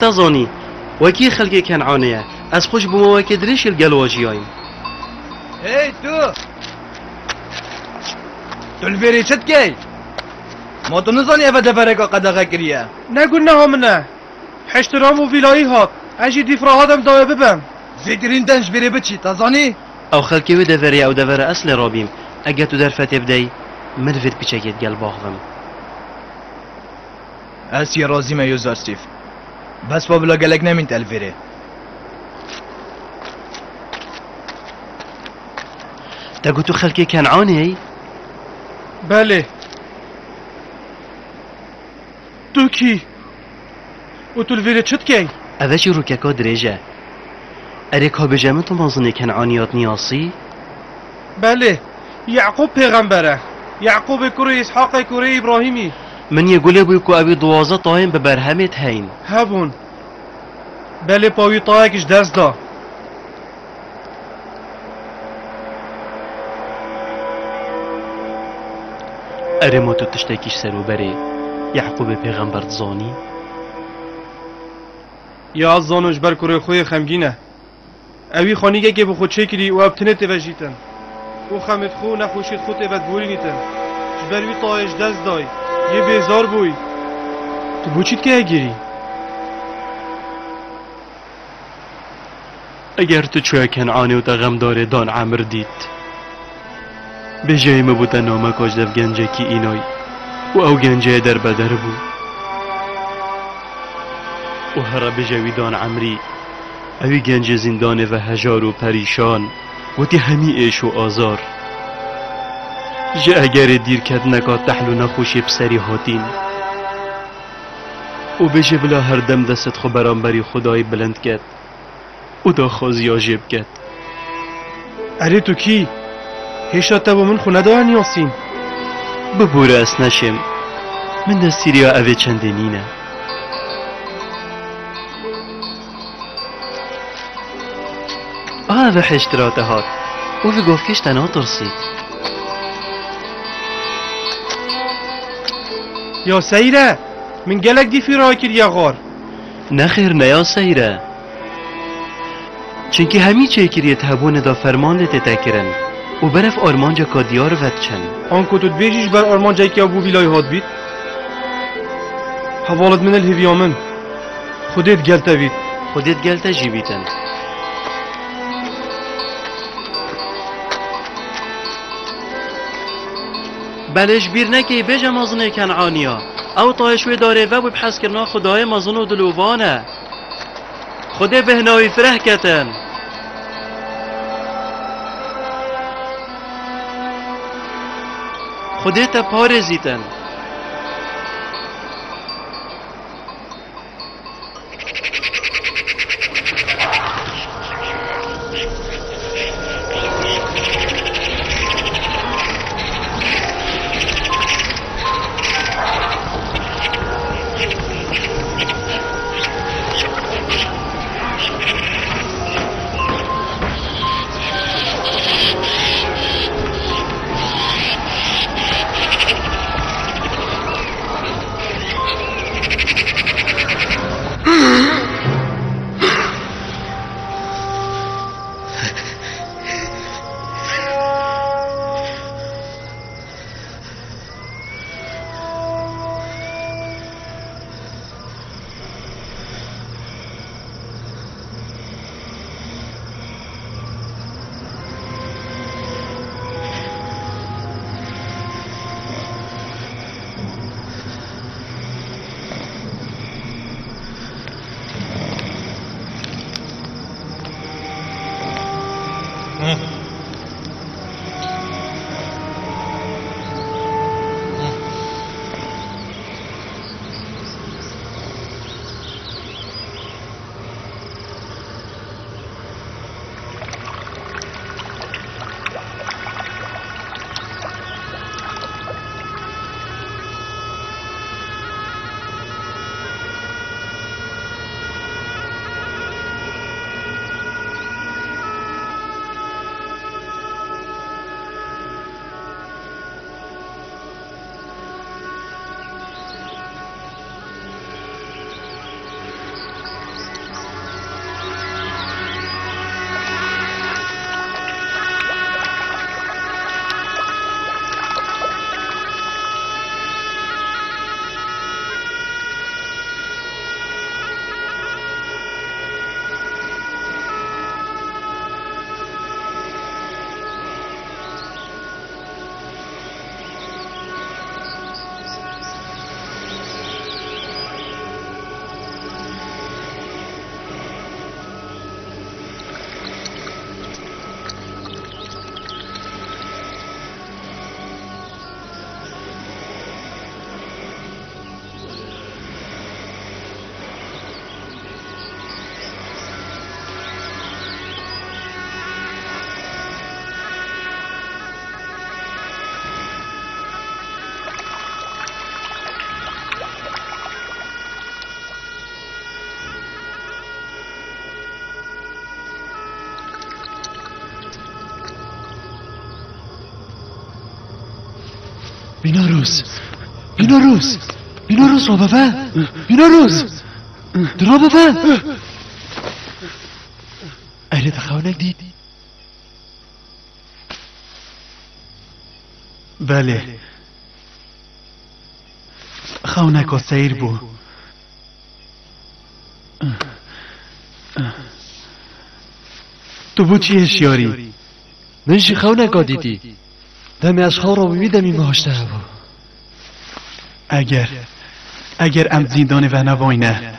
نزانی وکی خلقی کنعانیه از خوش بما وکی دریش الگلواجیایم. ای تو البری چت کی؟ ما تو نزانی اوه دفره که قدقه کریه نگو نه منه حشترام و ویلایی هات اجی دیفراهاتم دایه ببم زیترین دنج بری بچی تزانی؟ او خلقی و دفره او دفره اصل رابیم اگه تو در فتح بدهی مروید پیچکت گل باغم. اسی رازی ما یوزار سیف بس با بلا گلک نمین تلفیره. تقول تو خلقی کنعانی؟ بله. تو کی؟ و تو الویره چت کی؟ اوشی رو که که دریجه اره که بجمع تو مازنه کنعانیات نیاسی؟ بله یعقوب پیغمبره یعقوب کوری اسحاق کوری ابراهیمی. من یقوله بوی که اوی 12 طایم به برهمت هین هبون بله پاوی طایکش دست دا. اره ما تو تشتکیش سرو بره یعقوب پیغمبر زانی؟ یا از زانوش بر کوری خوی خمگینه اوی خانیگه که بخود چکری و ابتنه توجیتن و خمت خو نخوشید خود ابت بوری نیتن جبروی طایش دست دای یه بیزار بوی تو بوچید که اگیری؟ اگر تو چوی کنعانی و تغم داره دان عمر دید به جای ما بوده نامه کاجدف گنجه کی اینای و او گنجه در بدر بو و هر به جوی دان عمری اوی گنج زندان و هجار و پریشان و تی همی ایش و آزار جا اگر دیر کد نکات تحلو نخوشی بسری هاتین و بجه بلا هر دم دست خو برانبری خدای بلند کد و دا خوزی آجیب کد. اره تو کی؟ هیشا تا با من خونه دار نیاسیم ببوره اس نشم من دا سیریا اوه چندینینه اوه حشتراته هات اوه گفت تنها ترسید. یا سیره من گلک دی فیرا کرد غار. نخیر نیا سیره چنکه همی چه کریت هبون دا فرمان لیت تکرن و برف آرمانجا که دیار ود چن آن کتود بیجیش بر آرمانجا که ابو ویلای هات بید حوالت من الهویامن خودت گلتا بید خودت گلتا جیبیتن. بلش بیر نکی بجا مازنه کنعانیا او طایشوی داره و ببحث کرنا خدای مازن و دلوبانه خدا بهناوی فرح کتن خدا تا پارزیتن. بیناروس را بفه بیناروس درا بفه ایره دخوانک دید بله خونک و سیر بو تو بو چی اشیاری؟ منشی خونک ها دیدی دمی از خواه را بمیدمی مهاشته بو اگر ام زیندان و نواینه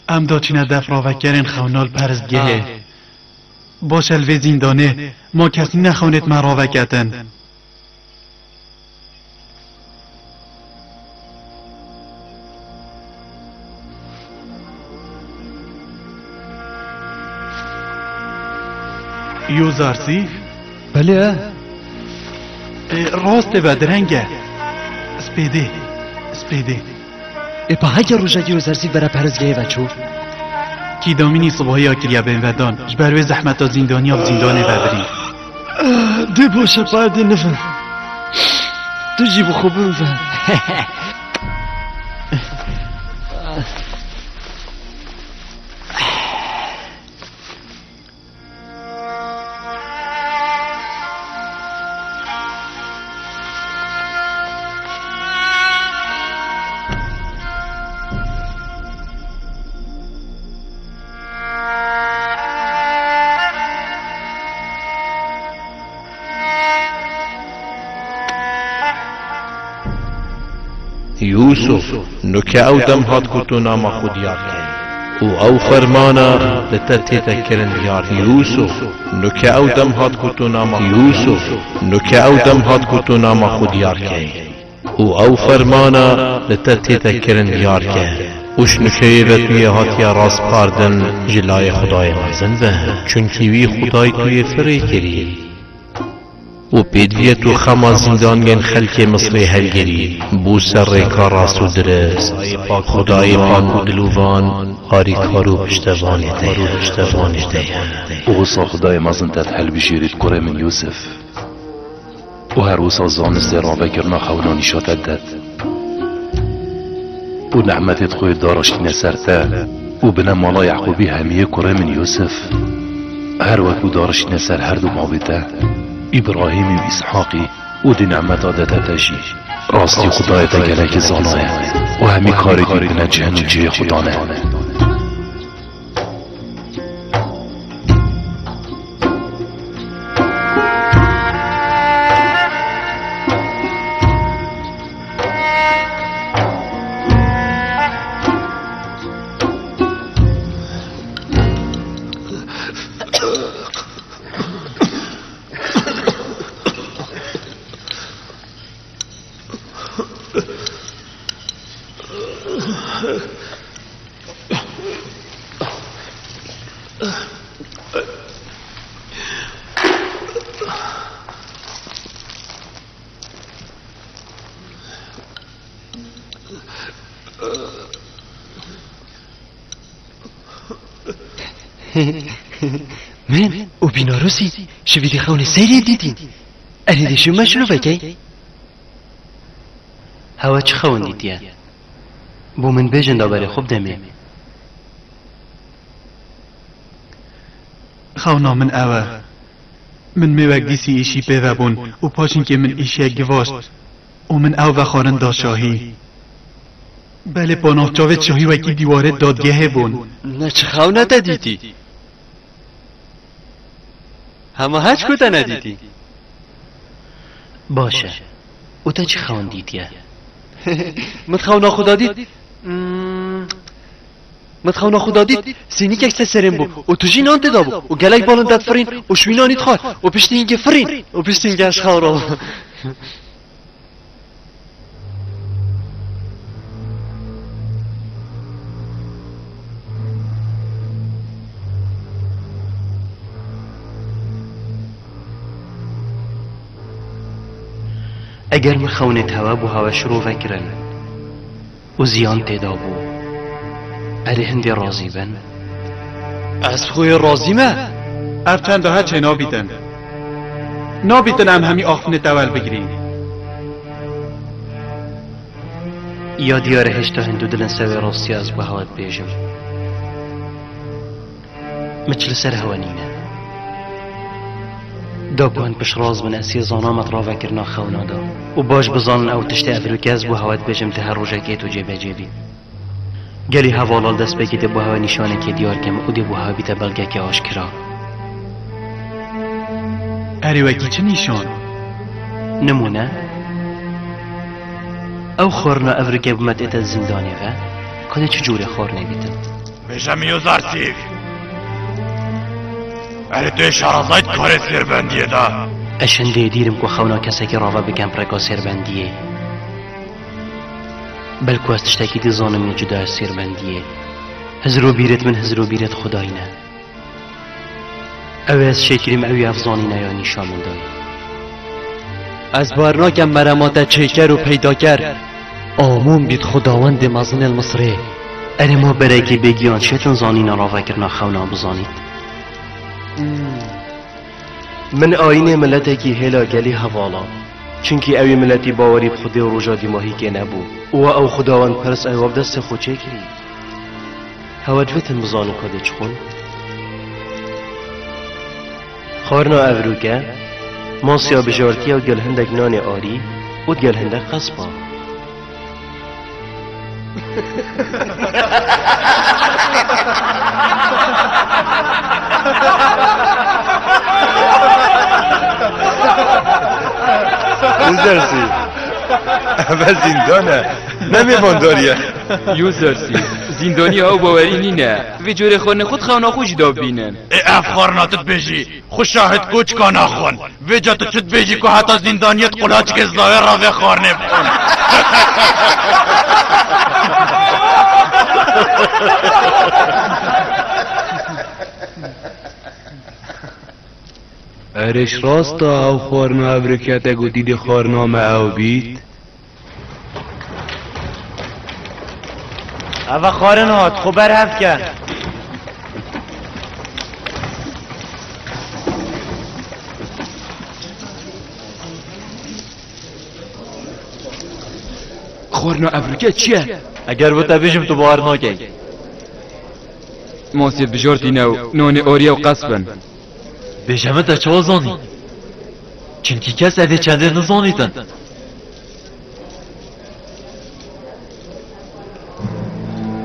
ام داچینه دف را وکرین خونال پرزگه باشل و زیندانه ما کسی نخوانت من را وکتن یوزارسی؟ بله راست و درنگه سپیده ای پا هکر روشکی یوزارسی برا پرزگه و چو کی دامینی صبحی آکریا بین ودان جبروی زحمت ها زندانی و زندانه وبری دی باشه باید نفهم تو جیبو خوبه بفهم یوسف نکه او دم هات کتو نام خود یاد کرد او فرمانا لتتی تکرن یار یوسف نکه او دم هات کتو نام خود یاد کرد او فرمانا لتتی تکرن یار کرد اوش نکه و توی هاتیا راست پاردن جلای خدای مزن به چونکی وی خدای توی فری کری و پیدویه تو خما زندانگن خلک مصری هلگری بو سر ریکا راستو درست خدای پاک و دلوان آری کارو پشتوانی ده اوسا خدای مزن تتحل بشیرید کره من یوسف و هر اوسا زانسته را بکرنا خولانی شاتت داد و نعمتت خوی دارشتی نسرته و بنا مالا یعقوبی همیه کره من یوسف هر وقت دارشتی نسر هر دو مابته ابراهیم و اسحاقی و دی نعمت آدتا تشی راستی خدای تگلک زانایه و همی کاری دی بنا جهن و جه خدانه من و بیناروسی شویدی خونه سیری دیدین اریدی شو مشروع بکی هوا چه خون دیدیه بو من بیجن دابری خوب دمه خونا من اوه من میوک دیسی ایشی پیوه بون و پاشین که من ایشی گواشت و من اوه خارن دا شاهی بله پاناه جاوید شاهی وکی دیواره دادگه بون نه چه خونه تا دیدی همه هچ کتا ندیدی باشه او تا چه خون دیدیه متخونا خدا دید سینی که اکسته سرم بو و تو جین آنده دابو و گلک بالندت فرین و شوینانیت خواه و پشتی اینگه فرین و پشتی اینگه اش خورا اگر من خونت هوا بو هوا شروع فکرن و زیان تدابو اره هندی راضی بن از خوی راضی ما ارچند ها چه نابیدن هم همی آخفن دول بگیرین یا دیار هشتا هندو دلن سوی راستی از به هوات بیجم مچل سر هوانینه دابوان پش راز من اسی زانامت را وکرنا خونا دا و باش بزانن او تشت افریقی از به هوات بیجم ته روژه که تو جیبه جیبی گلی حوالال دست بگیده به هوا نشانه که دیار کم او دی به هوا بیت بلگه که آشکرا اری وکی چه نشان؟ نمونه او خورنا افریقی بمت ایت زندانی و کنه چجوری خورنه بیتن بشم یوزارسیف اری توی شرازایت کار سربندیه دا اشنده دیرم که خونا کسی که راوه بگم پرکا سربندیه بلکو از تشتاکی دی زانم جدا از سربندیه هزرو بیرت من هزرو بیرت خداینه او از شکریم اوی افزانینه یا نشامن دای از بارناکم مرمات چیکر و پیدا کرد آمون بید خداوند مزن المصری اره ما برای بگیان شتن زانینه را وکرنا خونا بزانید من آین ملتی که هلا گلی حوالا چونکی اوی ملتی باوری بخوده و روژا دیماهی که نبو و او خداوند پرس او دست خود چه کری هودوتن بزانو کده چخون خارنا افروکه ماسیا بجارتی و گل هندک نان آری و گل هندک قصبا یوزرسی اول زندانه نمیوان داریه یوزرسی زندانی ها باوری نینه وی جور خورن خود خونا خوش داب بینن ای افخارناتت بیجی خوش شاهد کوچ کا نخون وی جا تو چود بیجی که حتی زندانیت قلاچ که ظاهر را وی خارنه بخون ارش راستا او خورنا ابرکت گو دیدی خورنامه او بید او خارن هات خبر هفت کن خورنا ابرکت چیه؟ اگر بوتا بیشم تو بارناکی ماسیت بجارتی نو نان آریه و قصبن بیشمه تا چه زانی؟ چونکی کس اوی چنده نزانیدن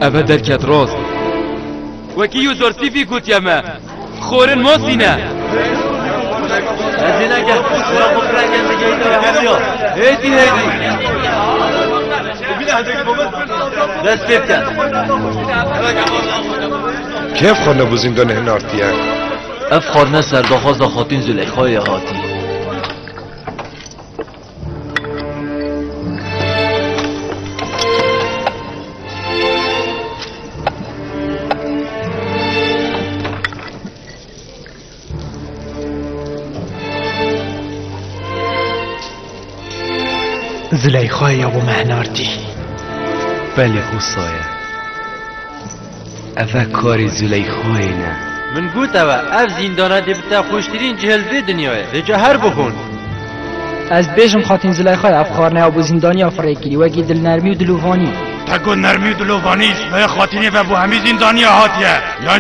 اوه درکت راست وکی یوزارسی فی کت یمه خورن ماسینه هزین اگر برا مفرگن بگیده و همیا هیدی دست بیفتن کیف خانه بو زندان هنارتیه اف خارنه سرداخواست خاتین زلیخای هاتی زلیخای ابو مهناردی بله خوصایه اوه کاری زلیخای نه من گوت اوه اف زیندانه دی بتا خوشترین جهلوی دنیاه رجا هر بکن از بیشم خاطین زلیخای افخارنه ابو زندانی افریقی وگی دل نرمی و دلوفانی تکو نرمی و دلوفانیست و خاطینی و بو همی زندانی هاتیه